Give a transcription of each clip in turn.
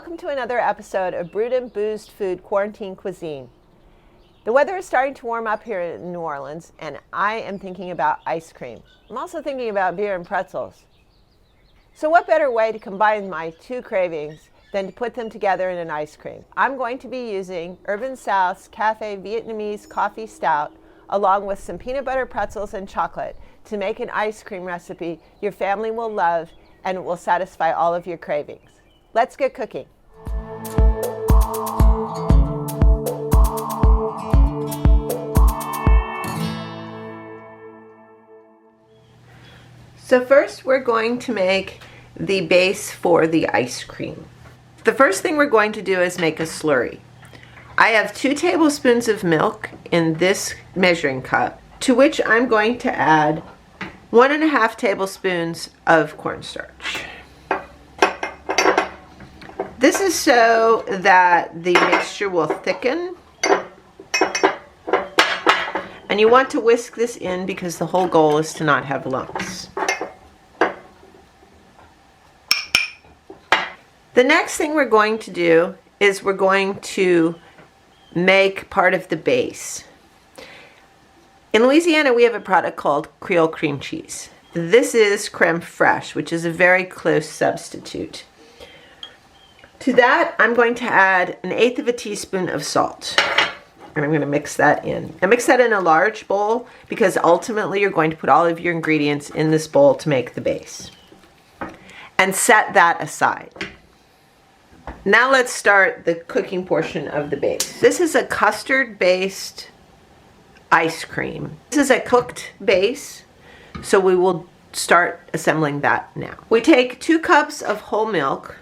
welcome to another episode of Brewed and Boozed Food Quarantine Cuisine. The weather is starting to warm up here in New Orleans, and I am thinking about ice cream. I'm also thinking about beer and pretzels. So what better way to combine my two cravings than to put them together in an ice cream? I'm going to be using Urban South's Cafe Vietnamese Coffee Stout along with some peanut butter pretzels and chocolate to make an ice cream recipe your family will love and it will satisfy all of your cravings. Let's get cooking. So first we're going to make the base for the ice cream. The first thing we're going to do is make a slurry. I have 2 tablespoons of milk in this measuring cup, to which I'm going to add 1.5 tablespoons of cornstarch. This is so that the mixture will thicken. And you want to whisk this in because the whole goal is to not have lumps. The next thing we're going to do is we're going to make part of the base. In Louisiana, we have a product called Creole cream cheese. This is creme fraiche, which is a very close substitute. To that, I'm going to add 1/8 teaspoon of salt. And I'm going to mix that in. I mix that in a large bowl because ultimately you're going to put all of your ingredients in this bowl to make the base. And set that aside. Now let's start the cooking portion of the base. This is a custard-based ice cream. This is a cooked base, so we will start assembling that now. We take 2 cups of whole milk,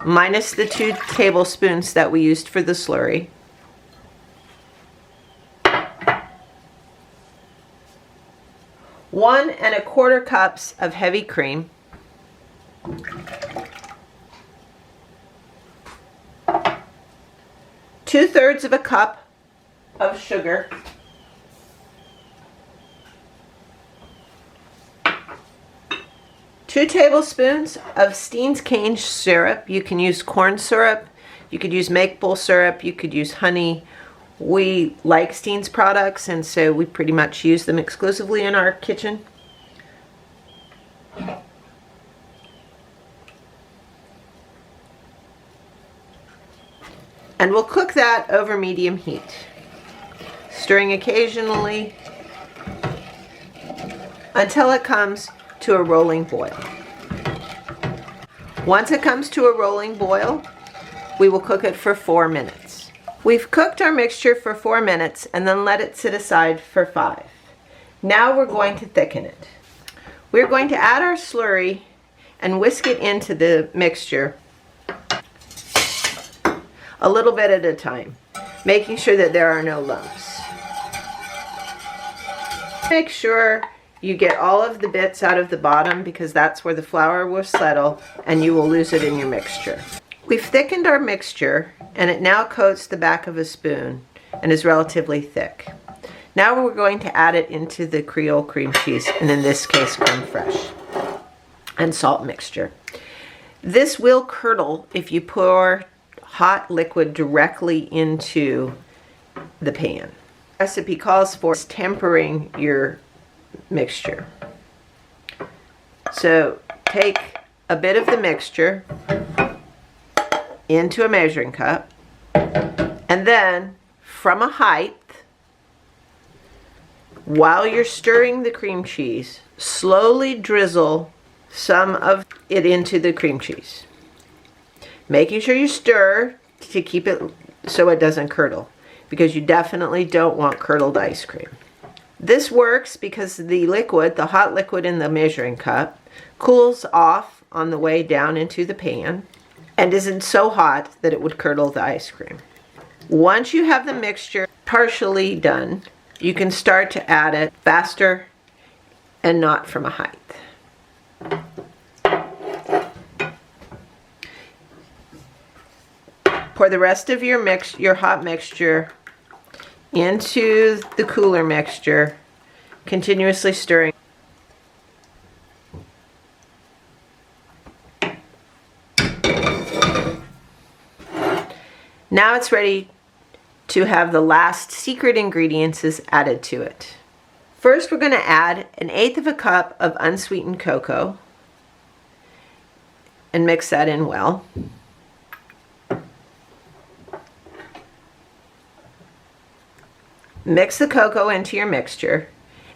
minus the 2 tablespoons that we used for the slurry. One and 1/4 cups of heavy cream. 2/3 of a cup of sugar. 2 tablespoons of Steen's cane syrup. You can use corn syrup, you could use maple syrup, you could use honey. We like Steen's products, and so we pretty much use them exclusively in our kitchen. And we'll cook that over medium heat, stirring occasionally until it comes to a rolling boil. Once it comes to a rolling boil, we will cook it for 4 minutes. We've cooked our mixture for 4 minutes and then let it sit aside for 5. Now we're going to thicken it. We're going to add our slurry and whisk it into the mixture a little bit at a time, making sure that there are no lumps. Make sure you get all of the bits out of the bottom because that's where the flour will settle and you will lose it in your mixture. We've thickened our mixture and it now coats the back of a spoon and is relatively thick. Now we're going to add it into the Creole cream cheese, and in this case creme fraiche and salt mixture. This will curdle if you pour hot liquid directly into the pan. The recipe calls for tempering your mixture. So take a bit of the mixture into a measuring cup, and then from a height, while you're stirring the cream cheese, slowly drizzle some of it into the cream cheese, making sure you stir to keep it so it doesn't curdle, because you definitely don't want curdled ice cream. This works because the liquid, the hot liquid in the measuring cup, cools off on the way down into the pan and isn't so hot that it would curdle the ice cream. Once you have the mixture partially done, you can start to add it faster and not from a height. Pour the rest of your hot mixture into the cooler mixture, continuously stirring. Now it's ready to have the last secret ingredients added to it. First, we're going to add 1/8 of a cup of unsweetened cocoa and mix that in well. Mix the cocoa into your mixture.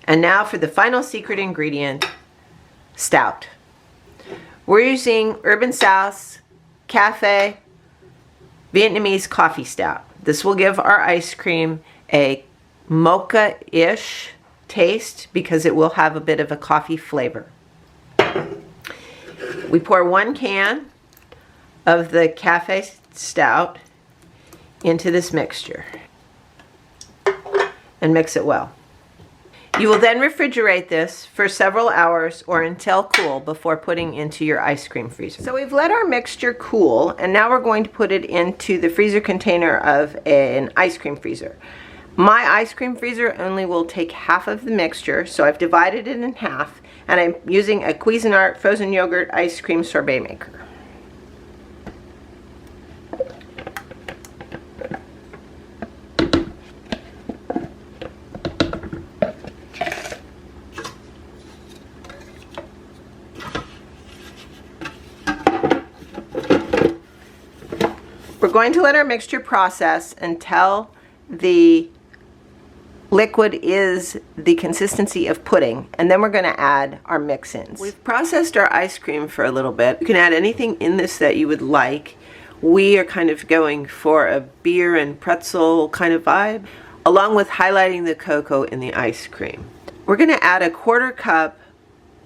And now for the final secret ingredient, Stout. We're using Urban South's Cafe Vietnamese Coffee Stout. This will give our ice cream a mocha-ish taste because it will have a bit of a coffee flavor. We pour 1 can of the Cafe Stout into this mixture and mix it well. You will then refrigerate this for several hours or until cool before putting into your ice cream freezer. So we've let our mixture cool, and now we're going to put it into the freezer container of an ice cream freezer. My ice cream freezer only will take half of the mixture, so I've divided it in half, and I'm using a Cuisine frozen yogurt ice cream sorbet maker. We're going to let our mixture process until the liquid is the consistency of pudding, and then we're going to add our mix-ins. We've processed our ice cream for a little bit. You can add anything in this that you would like. We are kind of going for a beer and pretzel kind of vibe, along with highlighting the cocoa in the ice cream. We're going to add 1/4 cup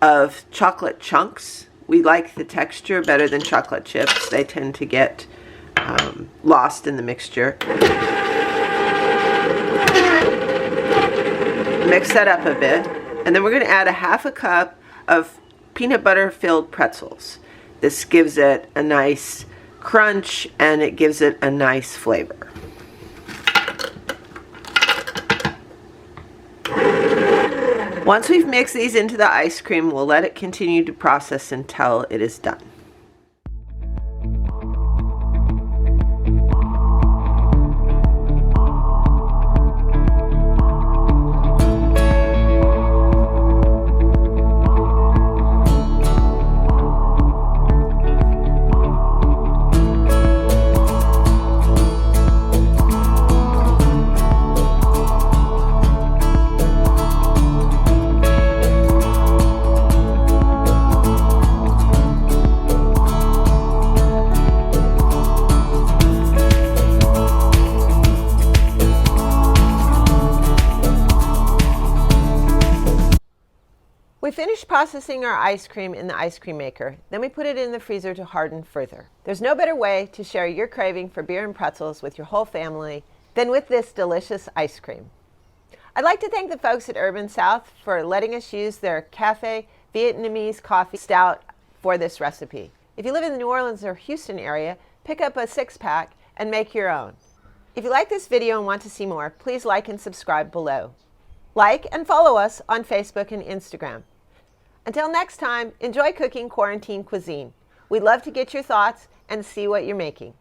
of chocolate chunks. We like the texture better than chocolate chips. They tend to get lost in the mixture. Mix that up a bit, and then we're going to add 1/2 cup of peanut butter filled pretzels. This gives it a nice crunch and it gives it a nice flavor. Once we've mixed these into the ice cream, we'll let it continue to process until it is done. We finished processing our ice cream in the ice cream maker. Then we put it in the freezer to harden further. There's no better way to share your craving for beer and pretzels with your whole family than with this delicious ice cream. I'd like to thank the folks at Urban South for letting us use their Cafe Vietnamese Coffee Stout for this recipe. If you live in the New Orleans or Houston area, pick up a 6-pack and make your own. If you like this video and want to see more, please like and subscribe below. Like and follow us on Facebook and Instagram. Until next time, enjoy cooking quarantine cuisine. We'd love to get your thoughts and see what you're making.